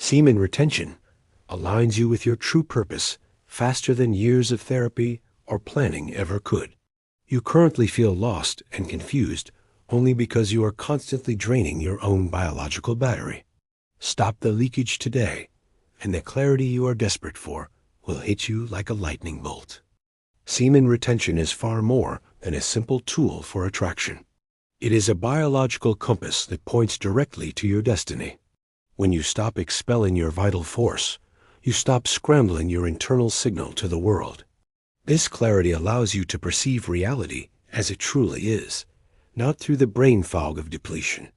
Semen retention aligns you with your true purpose faster than years of therapy or planning ever could. You currently feel lost and confused only because you are constantly draining your own biological battery. Stop the leakage today, and the clarity you are desperate for will hit you like a lightning bolt. Semen retention is far more than a simple tool for attraction. It is a biological compass that points directly to your destiny. When you stop expelling your vital force, you stop scrambling your internal signal to the world. This clarity allows you to perceive reality as it truly is, not through the brain fog of depletion.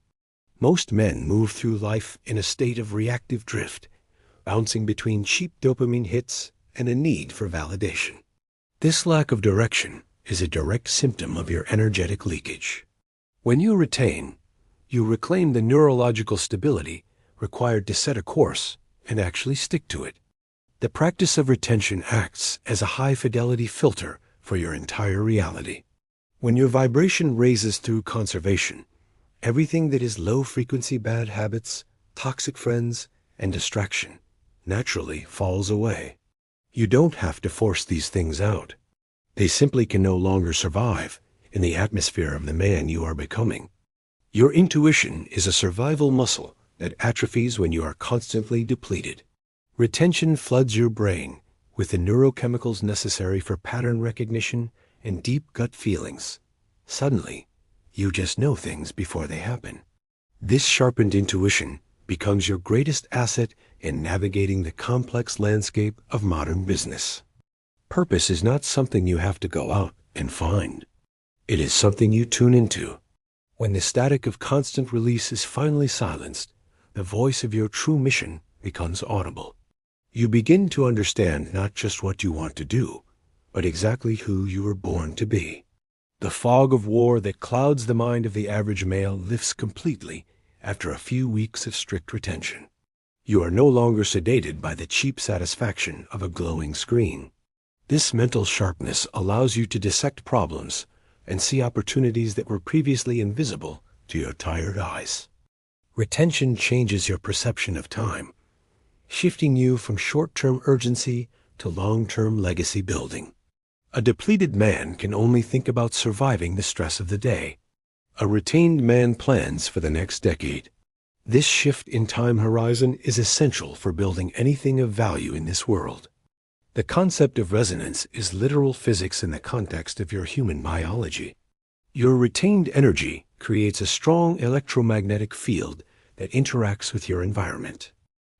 Most men move through life in a state of reactive drift, bouncing between cheap dopamine hits and a need for validation. This lack of direction is a direct symptom of your energetic leakage. When you retain, you reclaim the neurological stability required to set a course and actually stick to it. The practice of retention acts as a high-fidelity filter for your entire reality. When your vibration raises through conservation, everything that is low-frequency bad habits, toxic friends, and distraction naturally falls away. You don't have to force these things out. They simply can no longer survive in the atmosphere of the man you are becoming. Your intuition is a survival muscle that atrophies when you are constantly depleted. Retention floods your brain with the neurochemicals necessary for pattern recognition and deep gut feelings. Suddenly, you just know things before they happen. This sharpened intuition becomes your greatest asset in navigating the complex landscape of modern business. Purpose is not something you have to go out and find. It is something you tune into. When the static of constant release is finally silenced, the voice of your true mission becomes audible. You begin to understand not just what you want to do, but exactly who you were born to be. The fog of war that clouds the mind of the average male lifts completely after a few weeks of strict retention. You are no longer sedated by the cheap satisfaction of a glowing screen. This mental sharpness allows you to dissect problems and see opportunities that were previously invisible to your tired eyes. Retention changes your perception of time, shifting you from short-term urgency to long-term legacy building. A depleted man can only think about surviving the stress of the day. A retained man plans for the next decade. This shift in time horizon is essential for building anything of value in this world. The concept of resonance is literal physics in the context of your human biology. Your retained energy creates a strong electromagnetic field that interacts with your environment.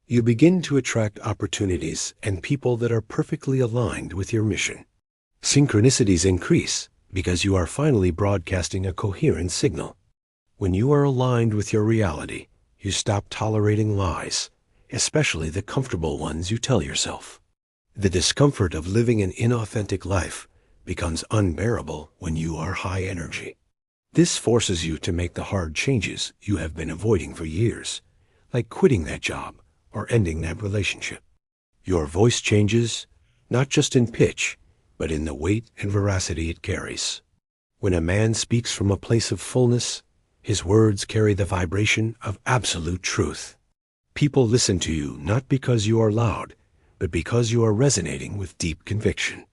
You begin to attract opportunities and people that are perfectly aligned with your mission. Synchronicities increase because you are finally broadcasting a coherent signal. When you are aligned with your reality, you stop tolerating lies, especially the comfortable ones you tell yourself. The discomfort of living an inauthentic life becomes unbearable when you are high energy. This forces you to make the hard changes you have been avoiding for years, like quitting that job or ending that relationship. Your voice changes, not just in pitch, but in the weight and veracity it carries. When a man speaks from a place of fullness, his words carry the vibration of absolute truth. People listen to you not because you are loud, but because you are resonating with deep conviction.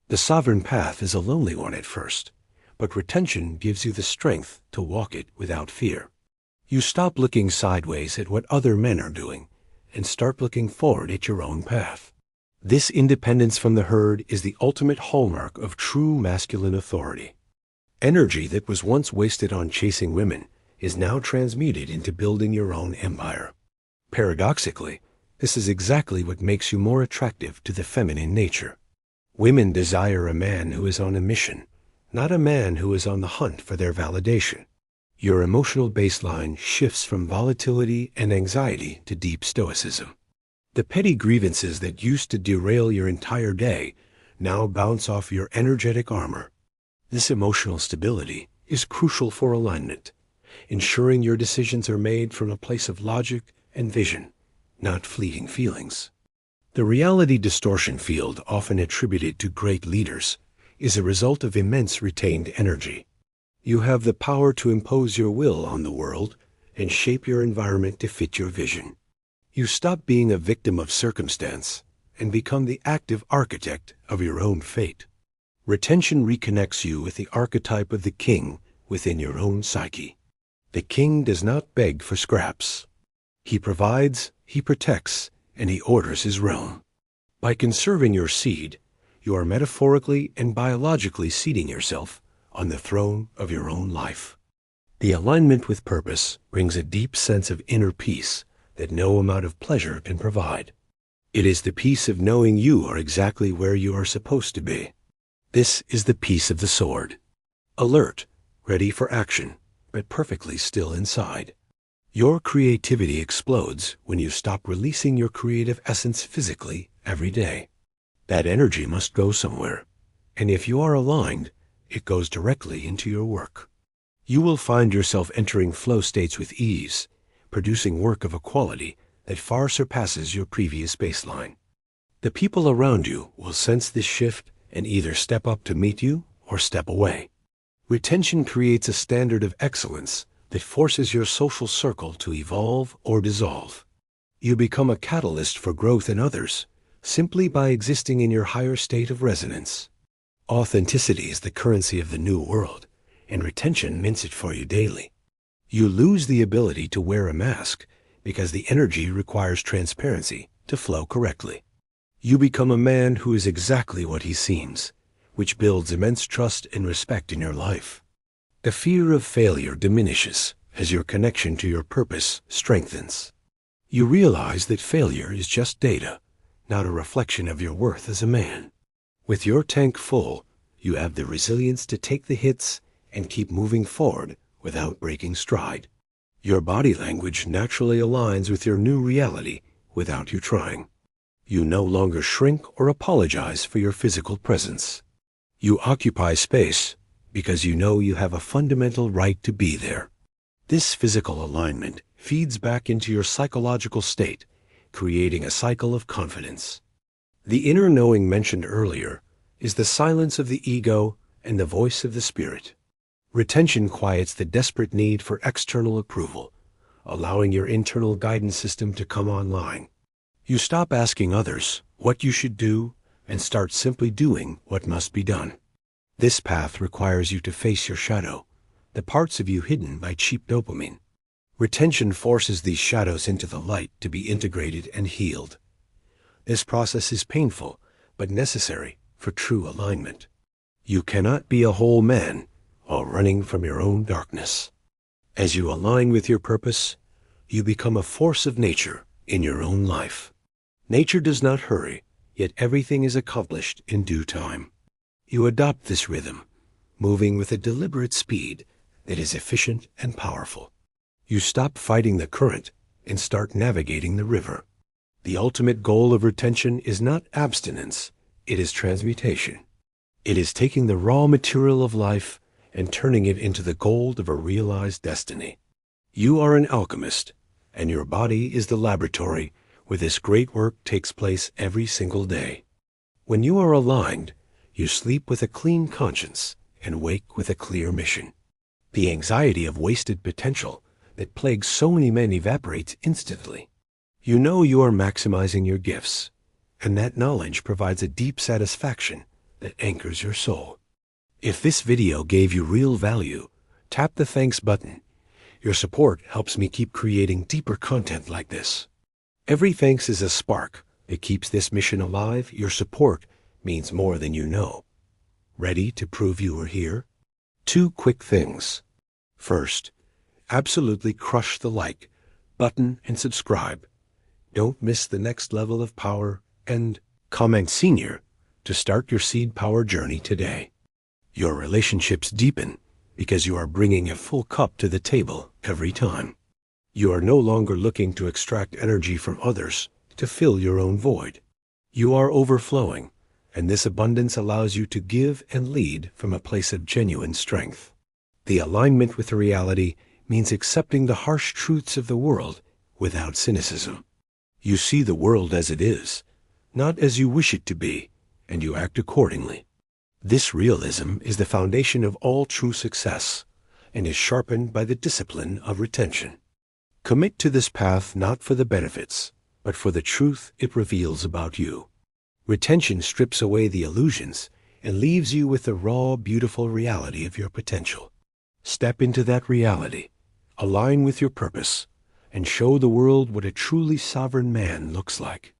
The sovereign path is a lonely one at first, but retention gives you the strength to walk it without fear. You stop looking sideways at what other men are doing and start looking forward at your own path. This independence from the herd is the ultimate hallmark of true masculine authority. Energy that was once wasted on chasing women is now transmuted into building your own empire. Paradoxically, this is exactly what makes you more attractive to the feminine nature. Women desire a man who is on a mission, not a man who is on the hunt for their validation. Your emotional baseline shifts from volatility and anxiety to deep stoicism. The petty grievances that used to derail your entire day now bounce off your energetic armor. This emotional stability is crucial for alignment, ensuring your decisions are made from a place of logic and vision, not fleeting feelings. The reality distortion field often attributed to great leaders is a result of immense retained energy. You have the power to impose your will on the world and shape your environment to fit your vision. You stop being a victim of circumstance and become the active architect of your own fate. Retention reconnects you with the archetype of the king within your own psyche. The king does not beg for scraps. He provides, he protects, and he orders his realm. By conserving your seed, you are metaphorically and biologically seating yourself on the throne of your own life. The alignment with purpose brings a deep sense of inner peace that no amount of pleasure can provide. It is the peace of knowing you are exactly where you are supposed to be. This is the peace of the sword. Alert, ready for action, but perfectly still inside. Your creativity explodes when you stop releasing your creative essence physically every day. That energy must go somewhere, and if you are aligned, it goes directly into your work. You will find yourself entering flow states with ease, producing work of a quality that far surpasses your previous baseline. The people around you will sense this shift and either step up to meet you or step away. Retention creates a standard of excellence that forces your social circle to evolve or dissolve. You become a catalyst for growth in others simply by existing in your higher state of resonance. Authenticity is the currency of the new world, and retention mints it for you daily. You lose the ability to wear a mask because the energy requires transparency to flow correctly. You become a man who is exactly what he seems, which builds immense trust and respect in your life. The fear of failure diminishes as your connection to your purpose strengthens. You realize that failure is just data, not a reflection of your worth as a man. With your tank full, you have the resilience to take the hits and keep moving forward without breaking stride. Your body language naturally aligns with your new reality without you trying. You no longer shrink or apologize for your physical presence. You occupy space because you know you have a fundamental right to be there. This physical alignment feeds back into your psychological state, creating a cycle of confidence. The inner knowing mentioned earlier is the silence of the ego and the voice of the spirit. Retention quiets the desperate need for external approval, allowing your internal guidance system to come online. You stop asking others what you should do and start simply doing what must be done. This path requires you to face your shadow, the parts of you hidden by cheap dopamine. Retention forces these shadows into the light to be integrated and healed. This process is painful, but necessary for true alignment. You cannot be a whole man while running from your own darkness. As you align with your purpose, you become a force of nature in your own life. Nature does not hurry, yet everything is accomplished in due time. You adopt this rhythm, moving with a deliberate speed that is efficient and powerful. You stop fighting the current and start navigating the river. The ultimate goal of retention is not abstinence, it is transmutation. It is taking the raw material of life and turning it into the gold of a realized destiny. You are an alchemist, and your body is the laboratory where this great work takes place every single day. When you are aligned, you sleep with a clean conscience and wake with a clear mission. The anxiety of wasted potential that plagues so many men evaporates instantly. You know you are maximizing your gifts, and that knowledge provides a deep satisfaction that anchors your soul. If this video gave you real value, tap the thanks button. Your support helps me keep creating deeper content like this. Every thanks is a spark that keeps this mission alive. Your support means more than you know. Ready to prove you are here? 2 quick things. First, absolutely crush the like button and subscribe. Don't miss the next level of power, and comment senior to start your seed power journey today. Your relationships deepen because you are bringing a full cup to the table every time. You are no longer looking to extract energy from others to fill your own void. You are overflowing, and this abundance allows you to give and lead from a place of genuine strength. The alignment with reality means accepting the harsh truths of the world without cynicism. You see the world as it is, not as you wish it to be, and you act accordingly. This realism is the foundation of all true success and is sharpened by the discipline of retention. Commit to this path not for the benefits, but for the truth it reveals about you. Retention strips away the illusions and leaves you with the raw, beautiful reality of your potential. Step into that reality, align with your purpose, and show the world what a truly sovereign man looks like.